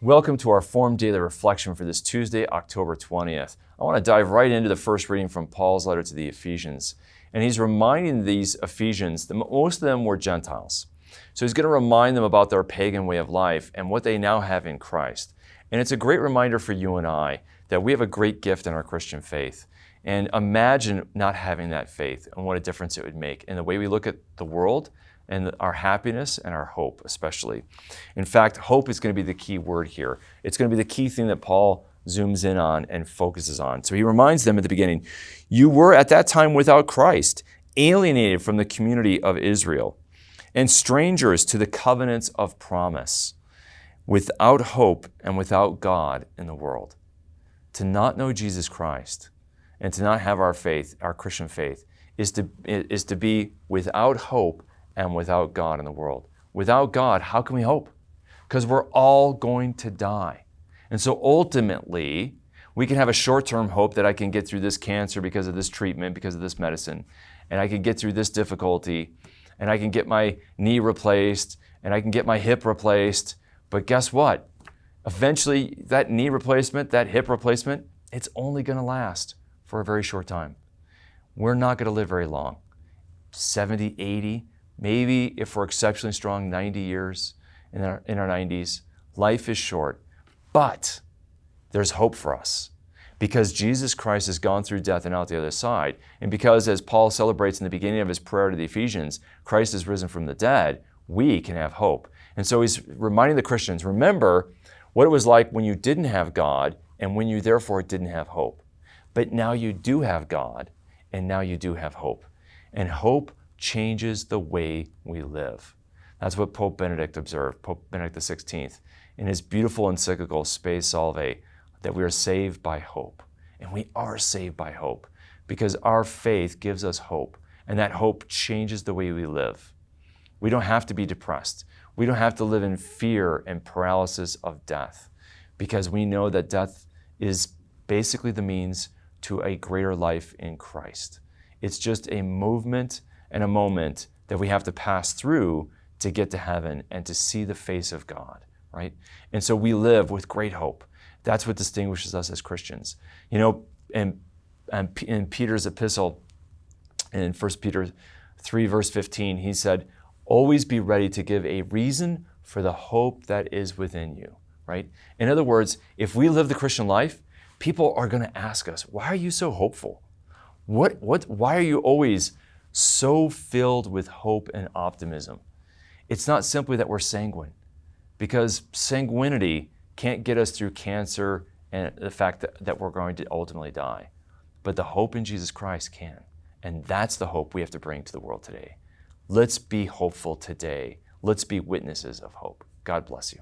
Welcome to our Formed Daily Reflection for this Tuesday, October 20th. I want to dive right into the first reading from Paul's letter to the Ephesians. And he's reminding these Ephesians that most of them were Gentiles. So he's going to remind them about their pagan way of life and what they now have in Christ. And it's a great reminder for you and I that we have a great gift in our Christian faith. And imagine not having that faith and what a difference it would make in the way we look at the world and our happiness and our hope especially. In fact, hope is going to be the key word here. It's going to be the key thing that Paul zooms in on and focuses on. So he reminds them at the beginning, you were at that time without Christ, alienated from the community of Israel, and strangers to the covenants of promise, without hope and without God in the world. To not know Jesus Christ and to not have our faith, our Christian faith, is to be without hope and without God in the world. Without God, how can we hope? Because we're all going to die. And so ultimately, we can have a short-term hope that I can get through this cancer because of this treatment, because of this medicine, and I can get through this difficulty, and I can get my knee replaced, and I can get my hip replaced. But guess what? Eventually, that knee replacement, that hip replacement, it's only going to last for a very short time. We're not going to live very long. 70, 80, maybe if we're exceptionally strong, 90 years in our 90s. Life is short, but there's hope for us because Jesus Christ has gone through death and out the other side. And because, as Paul celebrates in the beginning of his prayer to the Ephesians, Christ is risen from the dead, we can have hope. And so he's reminding the Christians, remember what it was like when you didn't have God and when you therefore didn't have hope. But now you do have God and now you do have hope. And hope changes the way we live. That's what Pope Benedict observed, Pope Benedict XVI, in his beautiful encyclical Spe Salve, that we are saved by hope. And we are saved by hope because our faith gives us hope, and that hope changes the way we live. We don't have to be depressed. We don't have to live in fear and paralysis of death because we know that death is basically the means to a greater life in Christ. It's just a movement and a moment that we have to pass through to get to heaven and to see the face of God, right? And so we live with great hope. That's what distinguishes us as Christians. You know, in Peter's epistle, in 1 Peter 3, verse 15, he said, always be ready to give a reason for the hope that is within you, right? In other words, if we live the Christian life, people are going to ask us, why are you so hopeful? Why are you always so filled with hope and optimism? It's not simply that we're sanguine, because sanguinity can't get us through cancer and the fact that we're going to ultimately die. But the hope in Jesus Christ can. And that's the hope we have to bring to the world today. Let's be hopeful today. Let's be witnesses of hope. God bless you.